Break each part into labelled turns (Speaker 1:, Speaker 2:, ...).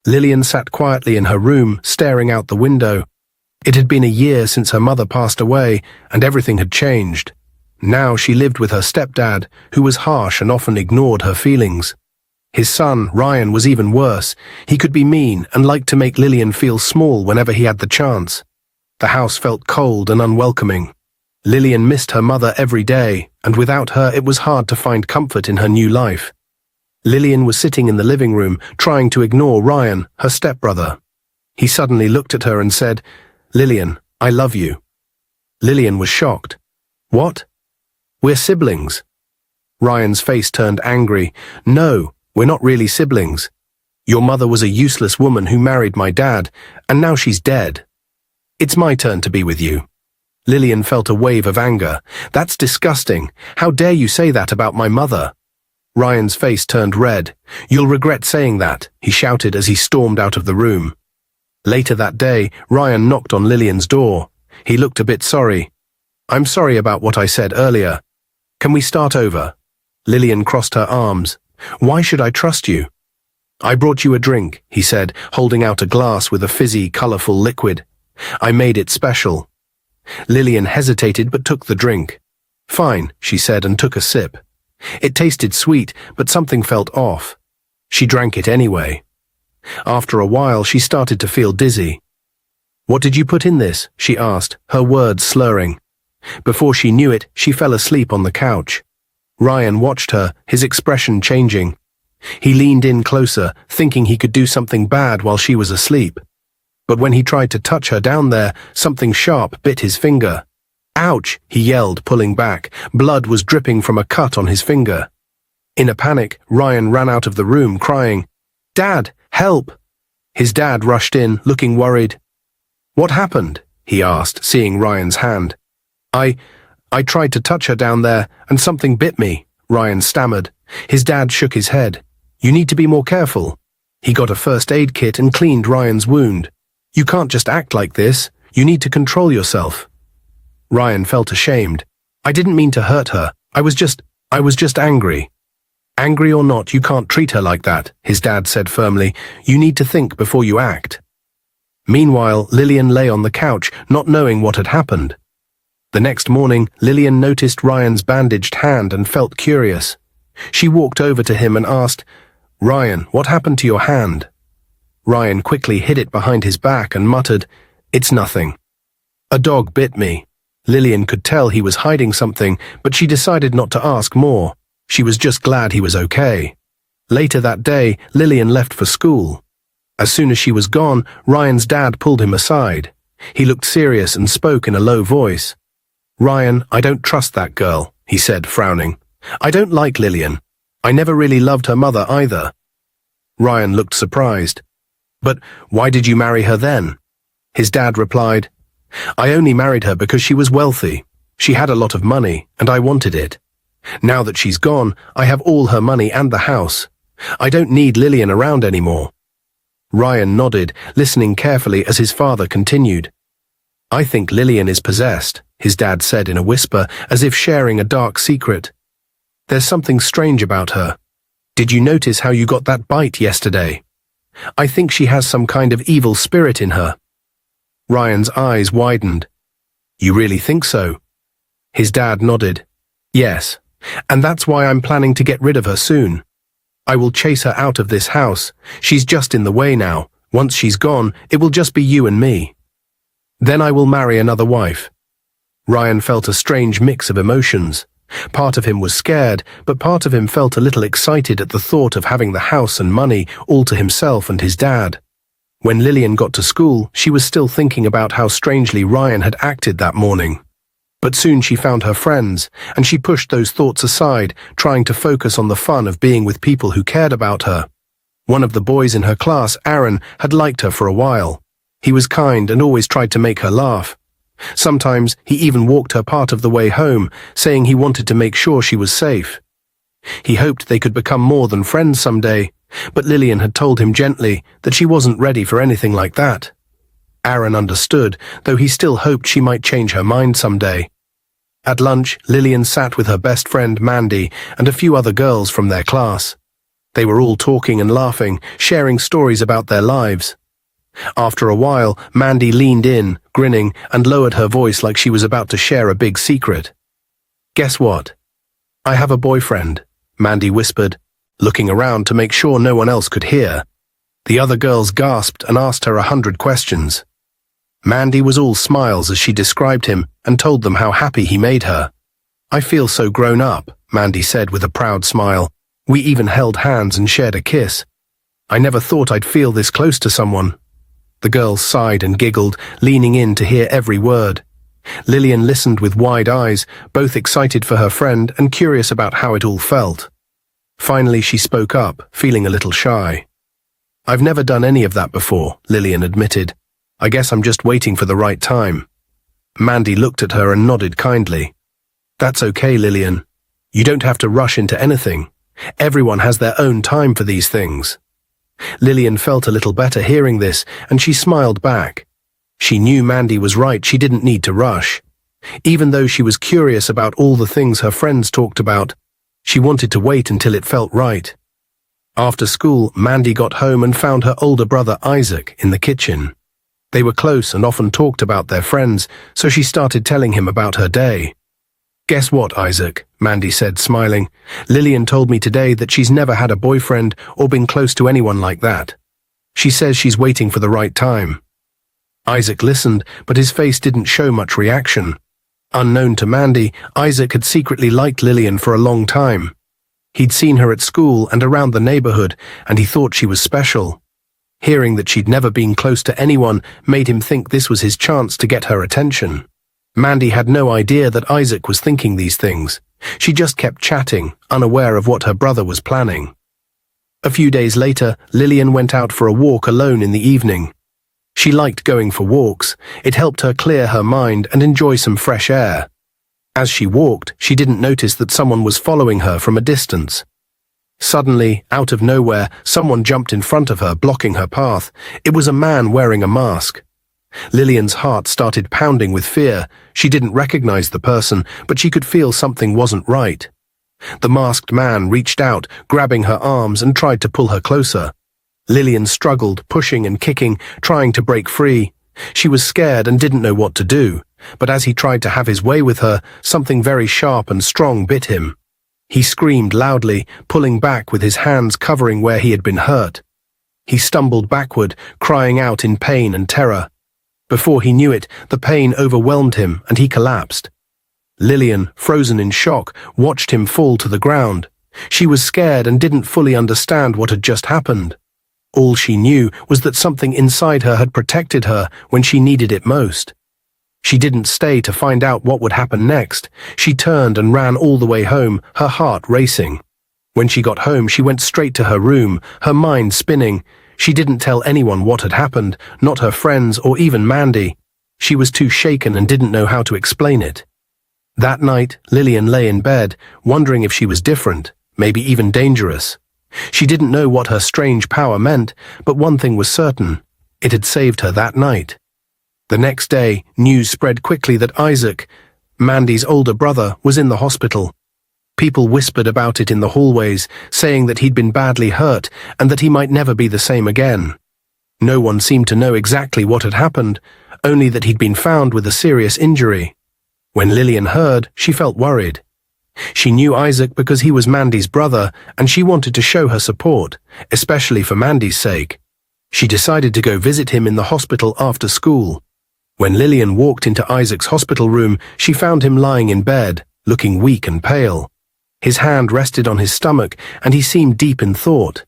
Speaker 1: Lillian sat quietly in her room, staring out the window. It had been a year since her mother passed away, and everything had changed. Now she lived with her stepdad, who was harsh and often ignored her feelings. His son, Ryan, was even worse. He could be mean and liked to make Lillian feel small whenever he had the chance. The house felt cold and unwelcoming. Lillian missed her mother every day, and without her it was hard to find comfort in her new life. Lillian was sitting in the living room, trying to ignore Ryan, her stepbrother. He suddenly looked at her and said, "Lillian, I love you." Lillian was shocked. "What? We're siblings." Ryan's face turned angry. "No, we're not really siblings. Your mother was a useless woman who married my dad, and now she's dead. It's my turn to be with you." Lillian felt a wave of anger. "That's disgusting. How dare you say that about my mother?" Ryan's face turned red. "You'll regret saying that," he shouted as he stormed out of the room. Later that day, Ryan knocked on Lillian's door. He looked a bit sorry. "I'm sorry about what I said earlier. Can we start over?" Lillian crossed her arms. "Why should I trust you?" "I brought you a drink," he said, holding out a glass with a fizzy, colorful liquid. "I made it special." Lillian hesitated but took the drink. "Fine," she said and took a sip. It tasted sweet, but something felt off. She drank it anyway. After a while, she started to feel dizzy. "What did you put in this?" she asked, her words slurring. Before she knew it, she fell asleep on the couch. Ryan watched her, his expression changing. He leaned in closer, thinking he could do something bad while she was asleep. But when he tried to touch her down there, something sharp bit his finger. "Ouch!" he yelled, pulling back. Blood was dripping from a cut on his finger. In a panic, Ryan ran out of the room, crying, "Dad, help!" His dad rushed in, looking worried. "What happened?" he asked, seeing Ryan's hand. I tried to touch her down there, and something bit me," Ryan stammered. His dad shook his head. "You need to be more careful." He got a first aid kit and cleaned Ryan's wound. "You can't just act like this. You need to control yourself." Ryan felt ashamed. "I didn't mean to hurt her. I was just angry." "Angry or not, you can't treat her like that," his dad said firmly. "You need to think before you act." Meanwhile, Lillian lay on the couch, not knowing what had happened. The next morning, Lillian noticed Ryan's bandaged hand and felt curious. She walked over to him and asked, "Ryan, what happened to your hand?" Ryan quickly hid it behind his back and muttered, "It's nothing. A dog bit me." Lillian could tell he was hiding something, but she decided not to ask more. She was just glad he was okay. Later that day, Lillian left for school. As soon as she was gone, Ryan's dad pulled him aside. He looked serious and spoke in a low voice. "Ryan, I don't trust that girl," he said, frowning. "I don't like Lillian. I never really loved her mother either." Ryan looked surprised. "But why did you marry her then?" His dad replied, "I only married her because she was wealthy. She had a lot of money, and I wanted it. Now that she's gone, I have all her money and the house. I don't need Lillian around anymore." Ryan nodded, listening carefully as his father continued. "I think Lillian is possessed," his dad said in a whisper, as if sharing a dark secret. "There's something strange about her. Did you notice how you got that bite yesterday? I think she has some kind of evil spirit in her." Ryan's eyes widened. "You really think so?" His dad nodded. "Yes, and that's why I'm planning to get rid of her soon. I will chase her out of this house. She's just in the way now. Once she's gone, it will just be you and me. Then I will marry another wife." Ryan felt a strange mix of emotions. Part of him was scared, but part of him felt a little excited at the thought of having the house and money all to himself and his dad. When Lillian got to school, she was still thinking about how strangely Ryan had acted that morning. But soon she found her friends, and she pushed those thoughts aside, trying to focus on the fun of being with people who cared about her. One of the boys in her class, Aaron, had liked her for a while. He was kind and always tried to make her laugh. Sometimes he even walked her part of the way home, saying he wanted to make sure she was safe. He hoped they could become more than friends someday, but Lillian had told him gently that she wasn't ready for anything like that. Aaron understood, though he still hoped she might change her mind someday. At lunch, Lillian sat with her best friend Mandy and a few other girls from their class. They were all talking and laughing, sharing stories about their lives. After a while, Mandy leaned in, grinning, and lowered her voice like she was about to share a big secret. "Guess what? I have a boyfriend," Mandy whispered, looking around to make sure no one else could hear. The other girls gasped and asked her 100 questions. Mandy was all smiles as she described him and told them how happy he made her. "I feel so grown up," Mandy said with a proud smile. "We even held hands and shared a kiss. I never thought I'd feel this close to someone." The girls sighed and giggled, leaning in to hear every word. Lillian listened with wide eyes, both excited for her friend and curious about how it all felt. Finally, she spoke up, feeling a little shy. "I've never done any of that before," Lillian admitted. "I guess I'm just waiting for the right time." Mandy looked at her and nodded kindly. "That's okay, Lillian. You don't have to rush into anything. Everyone has their own time for these things." Lillian felt a little better hearing this, and she smiled back. She knew Mandy was right, she didn't need to rush. Even though she was curious about all the things her friends talked about, she wanted to wait until it felt right. After school, Mandy got home and found her older brother Isaac in the kitchen. They were close and often talked about their friends, so she started telling him about her day. "Guess what, Isaac?" Mandy said, smiling. "Lillian told me today that she's never had a boyfriend or been close to anyone like that. She says she's waiting for the right time." Isaac listened, but his face didn't show much reaction. Unknown to Mandy, Isaac had secretly liked Lillian for a long time. He'd seen her at school and around the neighborhood, and he thought she was special. Hearing that she'd never been close to anyone made him think this was his chance to get her attention. Mandy had no idea that Isaac was thinking these things. She just kept chatting, unaware of what her brother was planning. A few days later, Lillian went out for a walk alone in the evening. She liked going for walks. It helped her clear her mind and enjoy some fresh air. As she walked, she didn't notice that someone was following her from a distance. Suddenly, out of nowhere, someone jumped in front of her, blocking her path. It was a man wearing a mask. Lillian's heart started pounding with fear. She didn't recognize the person, but she could feel something wasn't right. The masked man reached out, grabbing her arms, and tried to pull her closer. Lillian struggled, pushing and kicking, trying to break free. She was scared and didn't know what to do, but as he tried to have his way with her, something very sharp and strong bit him. He screamed loudly, pulling back with his hands covering where he had been hurt. He stumbled backward, crying out in pain and terror. Before he knew it, the pain overwhelmed him and he collapsed. Lillian, frozen in shock, watched him fall to the ground. She was scared and didn't fully understand what had just happened. All she knew was that something inside her had protected her when she needed it most. She didn't stay to find out what would happen next. She turned and ran all the way home, her heart racing. When she got home, she went straight to her room, her mind spinning. She didn't tell anyone what had happened, not her friends or even Mandy. She was too shaken and didn't know how to explain it. That night, Lillian lay in bed, wondering if she was different, maybe even dangerous. She didn't know what her strange power meant, but one thing was certain. It had saved her that night. The next day, news spread quickly that Isaac, Mandy's older brother, was in the hospital. People whispered about it in the hallways, saying that he'd been badly hurt and that he might never be the same again. No one seemed to know exactly what had happened, only that he'd been found with a serious injury. When Lillian heard, she felt worried. She knew Isaac because he was Mandy's brother, and she wanted to show her support, especially for Mandy's sake. She decided to go visit him in the hospital after school. When Lillian walked into Isaac's hospital room, she found him lying in bed, looking weak and pale. His hand rested on his stomach, and he seemed deep in thought.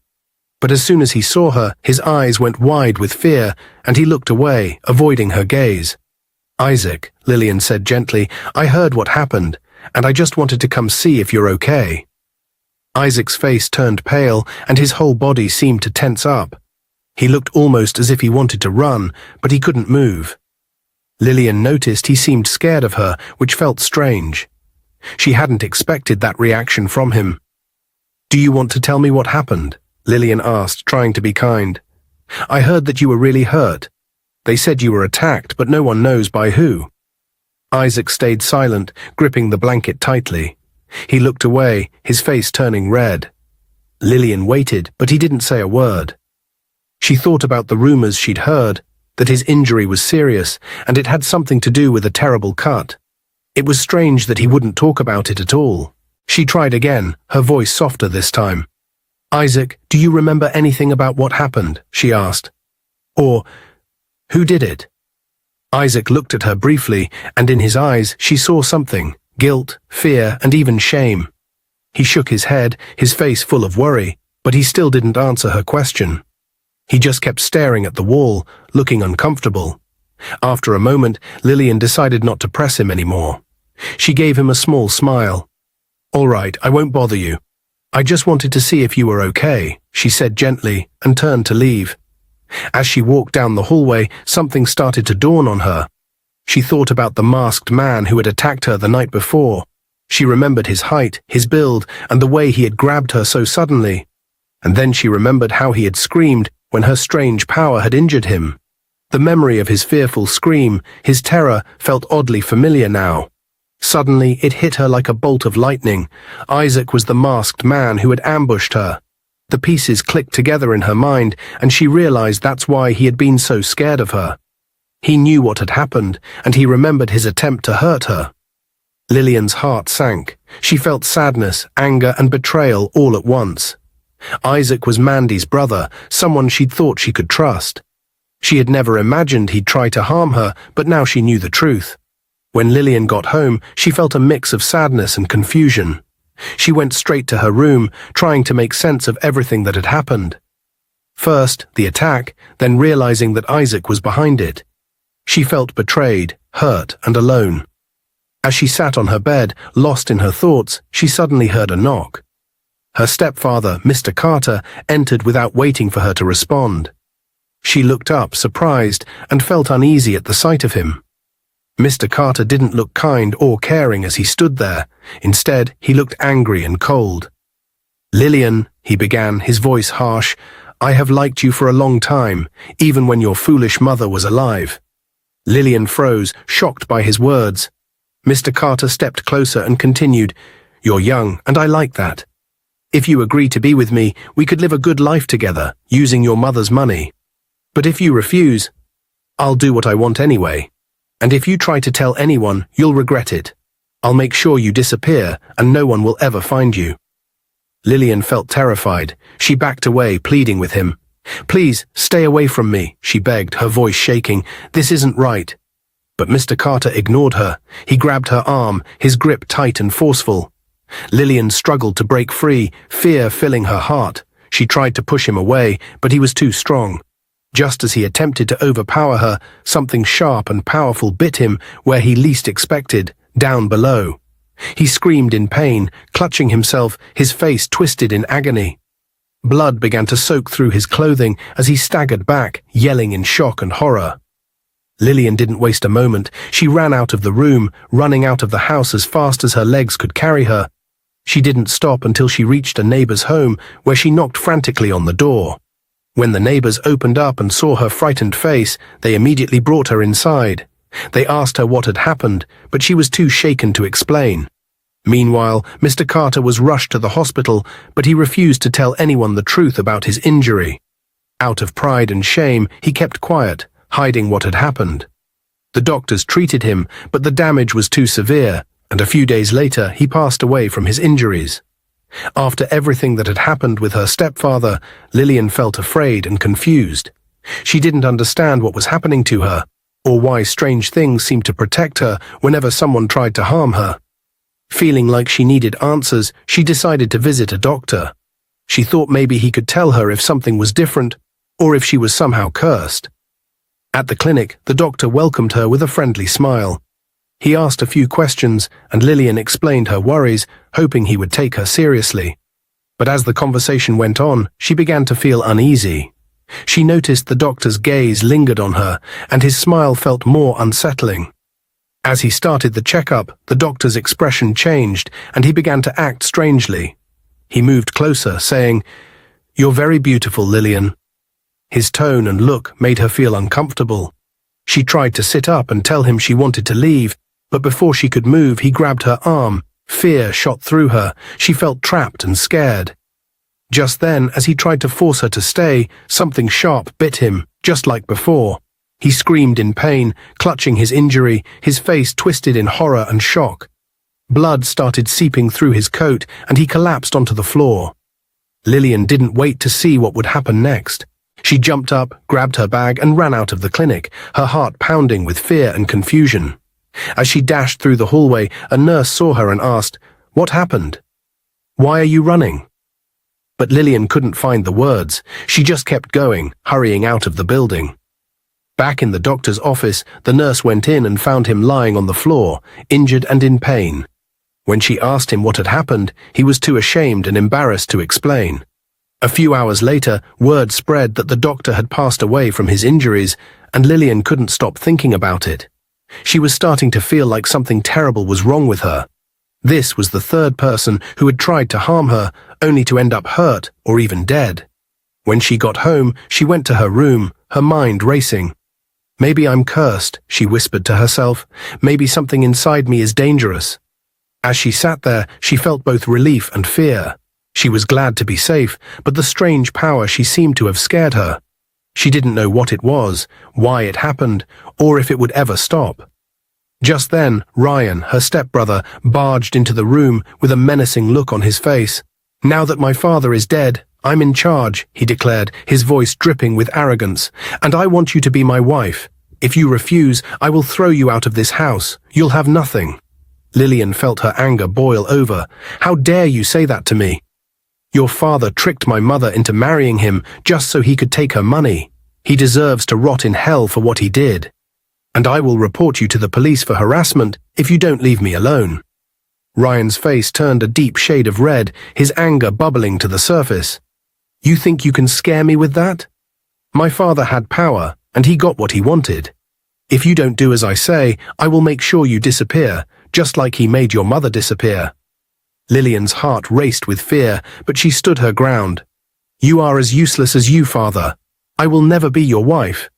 Speaker 1: But as soon as he saw her, his eyes went wide with fear, and he looked away, avoiding her gaze. "Isaac," Lillian said gently, "I heard what happened, and I just wanted to come see if you're okay." Isaac's face turned pale, and his whole body seemed to tense up. He looked almost as if he wanted to run, but he couldn't move. Lillian noticed he seemed scared of her, which felt strange. She hadn't expected that reaction from him. "Do you want to tell me what happened?" Lillian asked, trying to be kind. "I heard that you were really hurt. They said you were attacked, but no one knows by who." Isaac stayed silent, gripping the blanket tightly. He looked away, his face turning red. Lillian waited, but he didn't say a word. She thought about the rumors she'd heard, that his injury was serious, and it had something to do with a terrible cut. It was strange that he wouldn't talk about it at all. She tried again, her voice softer this time. "Isaac, do you remember anything about what happened?" she asked. "Or, who did it?" Isaac looked at her briefly, and in his eyes she saw something: guilt, fear, and even shame. He shook his head, his face full of worry, but he still didn't answer her question. He just kept staring at the wall, looking uncomfortable. After a moment, Lillian decided not to press him anymore. She gave him a small smile. "All right, I won't bother you. I just wanted to see if you were okay," she said gently, and turned to leave. As she walked down the hallway, something started to dawn on her. She thought about the masked man who had attacked her the night before. She remembered his height, his build, and the way he had grabbed her so suddenly. And then she remembered how he had screamed when her strange power had injured him. The memory of his fearful scream, his terror, felt oddly familiar now. Suddenly, it hit her like a bolt of lightning. Isaac was the masked man who had ambushed her. The pieces clicked together in her mind, and she realized that's why he had been so scared of her. He knew what had happened, and he remembered his attempt to hurt her. Lillian's heart sank. She felt sadness, anger, and betrayal all at once. Isaac was Mandy's brother, someone she'd thought she could trust. She had never imagined he'd try to harm her, but now she knew the truth. When Lillian got home, she felt a mix of sadness and confusion. She went straight to her room, trying to make sense of everything that had happened. First, the attack, then realizing that Isaac was behind it. She felt betrayed, hurt, and alone. As she sat on her bed, lost in her thoughts, she suddenly heard a knock. Her stepfather, Mr. Carter, entered without waiting for her to respond. She looked up, surprised, and felt uneasy at the sight of him. Mr. Carter didn't look kind or caring as he stood there. Instead, he looked angry and cold. "Lillian," he began, his voice harsh, "I have liked you for a long time, even when your foolish mother was alive." Lillian froze, shocked by his words. Mr. Carter stepped closer and continued, "You're young, and I like that. If you agree to be with me, we could live a good life together, using your mother's money. But if you refuse, I'll do what I want anyway. And if you try to tell anyone, you'll regret it. I'll make sure you disappear, and no one will ever find you." Lillian felt terrified. She backed away, pleading with him. "Please, stay away from me," she begged, her voice shaking. "This isn't right." But Mr. Carter ignored her. He grabbed her arm, his grip tight and forceful. Lillian struggled to break free, fear filling her heart. She tried to push him away, but he was too strong. Just as he attempted to overpower her, something sharp and powerful bit him where he least expected, down below. He screamed in pain, clutching himself, his face twisted in agony. Blood began to soak through his clothing as he staggered back, yelling in shock and horror. Lillian didn't waste a moment. She ran out of the room, running out of the house as fast as her legs could carry her. She didn't stop until she reached a neighbor's home, where she knocked frantically on the door. When the neighbors opened up and saw her frightened face, they immediately brought her inside. They asked her what had happened, but she was too shaken to explain. Meanwhile, Mr. Carter was rushed to the hospital, but he refused to tell anyone the truth about his injury. Out of pride and shame, he kept quiet, hiding what had happened. The doctors treated him, but the damage was too severe, and a few days later he passed away from his injuries. After everything that had happened with her stepfather, Lillian felt afraid and confused. She didn't understand what was happening to her, or why strange things seemed to protect her whenever someone tried to harm her. Feeling like she needed answers, she decided to visit a doctor. She thought maybe he could tell her if something was different, or if she was somehow cursed. At the clinic, the doctor welcomed her with a friendly smile. He asked a few questions, and Lillian explained her worries, hoping he would take her seriously. But as the conversation went on, she began to feel uneasy. She noticed the doctor's gaze lingered on her, and his smile felt more unsettling. As he started the checkup, the doctor's expression changed, and he began to act strangely. He moved closer, saying, "You're very beautiful, Lillian." His tone and look made her feel uncomfortable. She tried to sit up and tell him she wanted to leave, but before she could move, he grabbed her arm. Fear shot through her. She felt trapped and scared. Just then, as he tried to force her to stay, something sharp bit him, just like before. He screamed in pain, clutching his injury, his face twisted in horror and shock. Blood started seeping through his coat, and he collapsed onto the floor. Lillian didn't wait to see what would happen next. She jumped up, grabbed her bag, and ran out of the clinic, her heart pounding with fear and confusion. As she dashed through the hallway, a nurse saw her and asked, "What happened? Why are you running?" But Lillian couldn't find the words. She just kept going, hurrying out of the building. Back in the doctor's office, the nurse went in and found him lying on the floor, injured and in pain. When she asked him what had happened, he was too ashamed and embarrassed to explain. A few hours later, word spread that the doctor had passed away from his injuries, and Lillian couldn't stop thinking about it. She was starting to feel like something terrible was wrong with her. This was the third person who had tried to harm her, only to end up hurt or even dead. When she got home, she went to her room, her mind racing. "Maybe I'm cursed," she whispered to herself. "Maybe something inside me is dangerous." As she sat there, she felt both relief and fear. She was glad to be safe, but the strange power she seemed to have scared her. She didn't know what it was, why it happened, or if it would ever stop. Just then, Ryan, her stepbrother, barged into the room with a menacing look on his face. "Now that my father is dead, I'm in charge," he declared, his voice dripping with arrogance, "and I want you to be my wife. If you refuse, I will throw you out of this house. You'll have nothing." Lillian felt her anger boil over. "How dare you say that to me? Your father tricked my mother into marrying him just so he could take her money. He deserves to rot in hell for what he did. And I will report you to the police for harassment if you don't leave me alone." Ryan's face turned a deep shade of red, his anger bubbling to the surface. "You think you can scare me with that? My father had power, and he got what he wanted. If you don't do as I say, I will make sure you disappear, just like he made your mother disappear." Lillian's heart raced with fear, but she stood her ground. "You are as useless as you, father. I will never be your wife."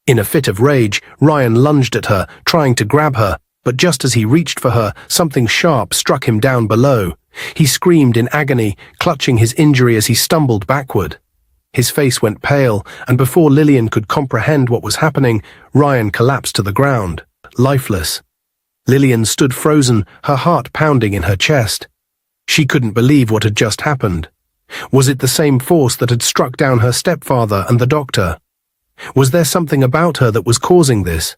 Speaker 1: In a fit of rage, Ryan lunged at her, trying to grab her, but just as he reached for her, something sharp struck him down below. He screamed in agony, clutching his injury as he stumbled backward. His face went pale, and before Lillian could comprehend what was happening, Ryan collapsed to the ground, lifeless. Lillian stood frozen, her heart pounding in her chest. She couldn't believe what had just happened. Was it the same force that had struck down her stepfather and the doctor? Was there something about her that was causing this?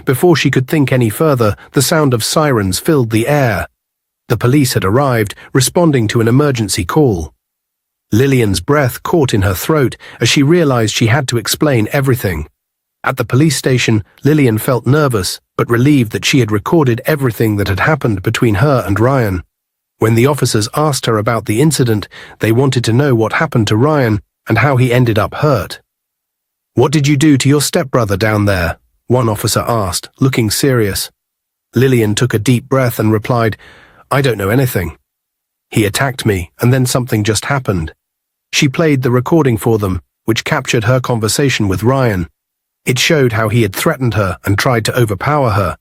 Speaker 1: Before she could think any further, the sound of sirens filled the air. The police had arrived, responding to an emergency call. Lillian's breath caught in her throat as she realized she had to explain everything. At the police station, Lillian felt nervous, but relieved that she had recorded everything that had happened between her and Ryan. When the officers asked her about the incident, they wanted to know what happened to Ryan and how he ended up hurt. "What did you do to your stepbrother down there?" one officer asked, looking serious. Lillian took a deep breath and replied, "I don't know anything. He attacked me, and then something just happened." She played the recording for them, which captured her conversation with Ryan. It showed how he had threatened her and tried to overpower her.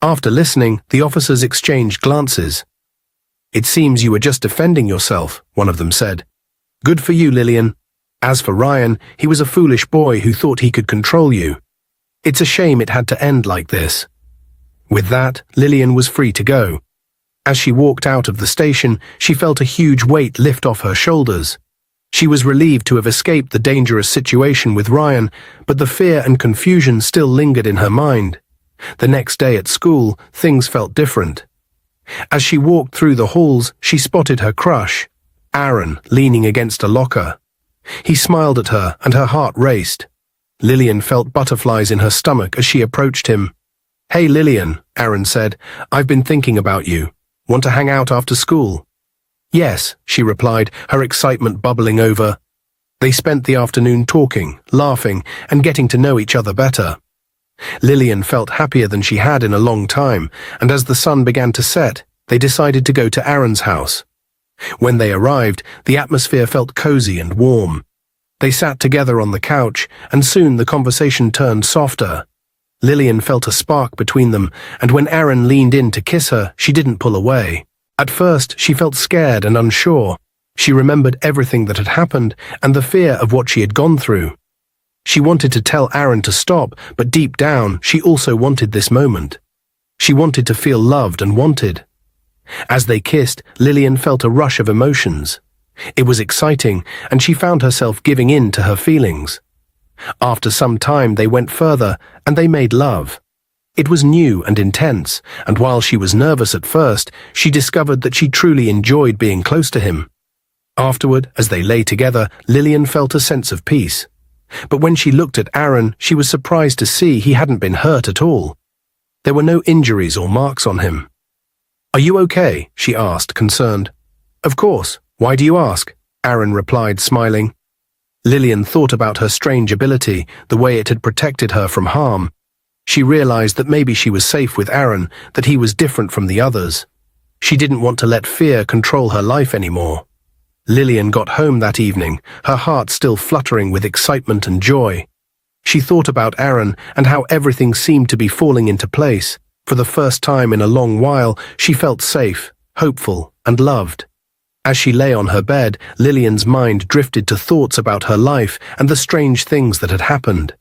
Speaker 1: After listening, the officers exchanged glances. "It seems you were just defending yourself," one of them said. "Good for you, Lillian. As for Ryan, he was a foolish boy who thought he could control you. It's a shame it had to end like this." With that, Lillian was free to go. As she walked out of the station, she felt a huge weight lift off her shoulders. She was relieved to have escaped the dangerous situation with Ryan, but the fear and confusion still lingered in her mind. The next day at school, things felt different. As she walked through the halls, she spotted her crush, Aaron, leaning against a locker. He smiled at her, and her heart raced. Lillian felt butterflies in her stomach as she approached him. "Hey, Lillian," Aaron said, "I've been thinking about you. Want to hang out after school?" "Yes," she replied, her excitement bubbling over. They spent the afternoon talking, laughing, and getting to know each other better. Lillian felt happier than she had in a long time, and as the sun began to set, they decided to go to Aaron's house. When they arrived, the atmosphere felt cozy and warm. They sat together on the couch, and soon the conversation turned softer. Lillian felt a spark between them, and when Aaron leaned in to kiss her, she didn't pull away. At first, she felt scared and unsure, She remembered everything that had happened and the fear of what she had gone through. She wanted to tell Aaron to stop, but deep down, she also wanted this moment. She wanted to feel loved and wanted. As they kissed, Lillian felt a rush of emotions. It was exciting, and she found herself giving in to her feelings. After some time, they went further, and they made love. It was new and intense, and while she was nervous at first, she discovered that she truly enjoyed being close to him. Afterward, as they lay together, Lillian felt a sense of peace. But when she looked at Aaron, she was surprised to see he hadn't been hurt at all. There were no injuries or marks on him. "Are you okay?" she asked, concerned. "Of course. Why do you ask?" Aaron replied, smiling. Lillian thought about her strange ability, the way it had protected her from harm. She realized that maybe she was safe with Aaron, that he was different from the others. She didn't want to let fear control her life anymore. Lillian got home that evening, her heart still fluttering with excitement and joy. She thought about Aaron and how everything seemed to be falling into place. For the first time in a long while, she felt safe, hopeful, and loved. As she lay on her bed, Lillian's mind drifted to thoughts about her life and the strange things that had happened.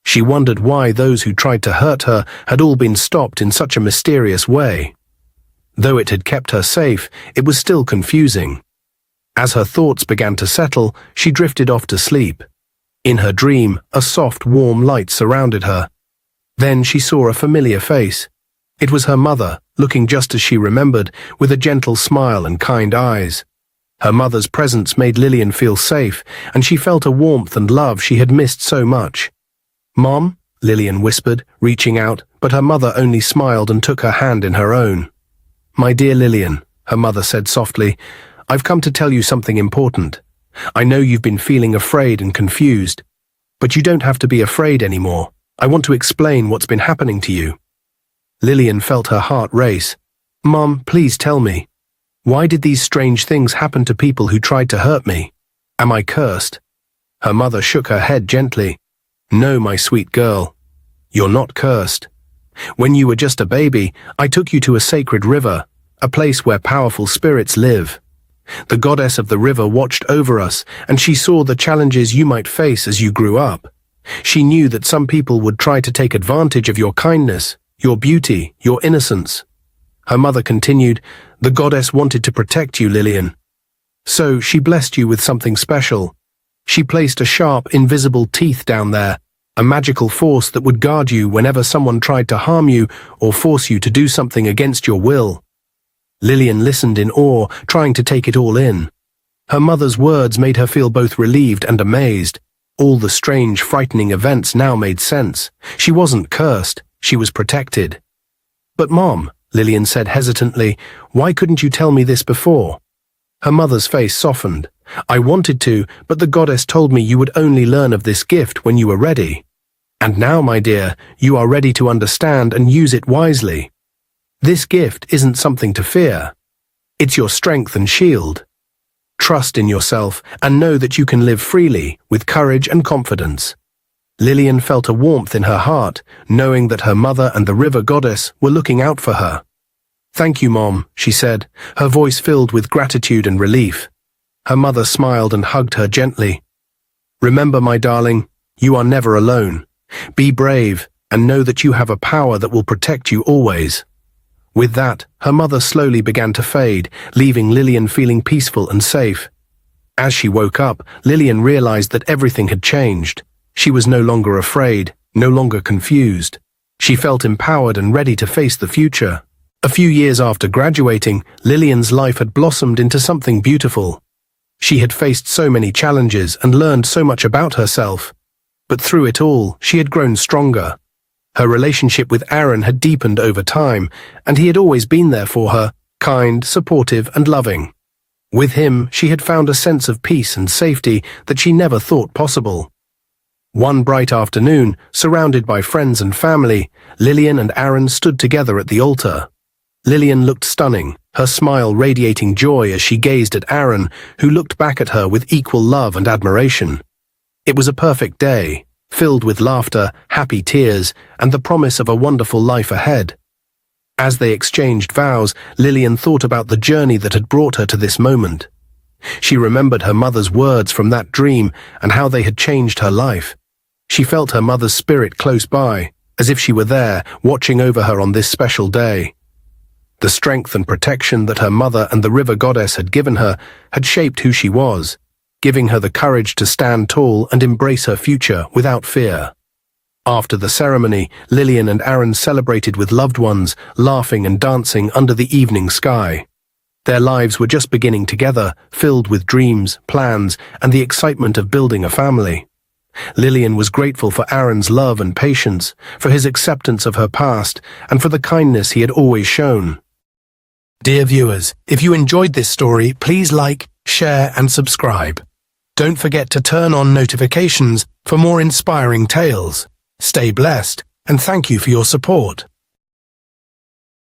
Speaker 1: She wondered why those who tried to hurt her had all been stopped in such a mysterious way. Though it had kept her safe, it was still confusing. As her thoughts began to settle, she drifted off to sleep. In her dream, a soft, warm light surrounded her. Then she saw a familiar face. It was her mother, looking just as she remembered, with a gentle smile and kind eyes. Her mother's presence made Lillian feel safe, and she felt a warmth and love she had missed so much. "Mom?" Lillian whispered, reaching out, but her mother only smiled and took her hand in her own. "My dear Lillian," her mother said softly, "I've come to tell you something important. I know you've been feeling afraid and confused, but you don't have to be afraid anymore. I want to explain what's been happening to you." Lillian felt her heart race. "Mom, please tell me. Why did these strange things happen to people who tried to hurt me? Am I cursed?" Her mother shook her head gently. "No, my sweet girl. You're not cursed. When you were just a baby, I took you to a sacred river, a place where powerful spirits live. The goddess of the river watched over us, and she saw the challenges you might face as you grew up. She knew that some people would try to take advantage of your kindness, your beauty, your innocence." Her mother continued, "The goddess wanted to protect you, Lillian. So she blessed you with something special. She placed a sharp, invisible teeth down there, a magical force that would guard you whenever someone tried to harm you or force you to do something against your will." Lillian listened in awe, trying to take it all in. Her mother's words made her feel both relieved and amazed. All the strange, frightening events now made sense. She wasn't cursed, she was protected. "But Mom," Lillian said hesitantly, "why couldn't you tell me this before?" Her mother's face softened. "I wanted to, but the goddess told me you would only learn of this gift when you were ready. And now, my dear, you are ready to understand and use it wisely. This gift isn't something to fear. It's your strength and shield. Trust in yourself and know that you can live freely, with courage and confidence." Lillian felt a warmth in her heart, knowing that her mother and the river goddess were looking out for her. "Thank you, Mom," she said, her voice filled with gratitude and relief. Her mother smiled and hugged her gently. "Remember, my darling, you are never alone. Be brave and know that you have a power that will protect you always." With that, her mother slowly began to fade, leaving Lillian feeling peaceful and safe. As she woke up, Lillian realized that everything had changed. She was no longer afraid, no longer confused. She felt empowered and ready to face the future. A few years after graduating, Lillian's life had blossomed into something beautiful. She had faced so many challenges and learned so much about herself. But through it all, she had grown stronger. Her relationship with Aaron had deepened over time, and he had always been there for her, kind, supportive, and loving. With him, she had found a sense of peace and safety that she never thought possible. One bright afternoon, surrounded by friends and family, Lillian and Aaron stood together at the altar. Lillian looked stunning, her smile radiating joy as she gazed at Aaron, who looked back at her with equal love and admiration. It was a perfect day, filled with laughter, happy tears, and the promise of a wonderful life ahead. As they exchanged vows, Lillian thought about the journey that had brought her to this moment. She remembered her mother's words from that dream and how they had changed her life. She felt her mother's spirit close by, as if she were there, watching over her on this special day. The strength and protection that her mother and the river goddess had given her had shaped who she was, giving her the courage to stand tall and embrace her future without fear. After the ceremony, Lillian and Aaron celebrated with loved ones, laughing and dancing under the evening sky. Their lives were just beginning together, filled with dreams, plans, and the excitement of building a family. Lillian was grateful for Aaron's love and patience, for his acceptance of her past, and for the kindness he had always shown. Dear viewers, if you enjoyed this story, please like, share, and subscribe. Don't forget to turn on notifications for more inspiring tales. Stay blessed, and thank you for your support.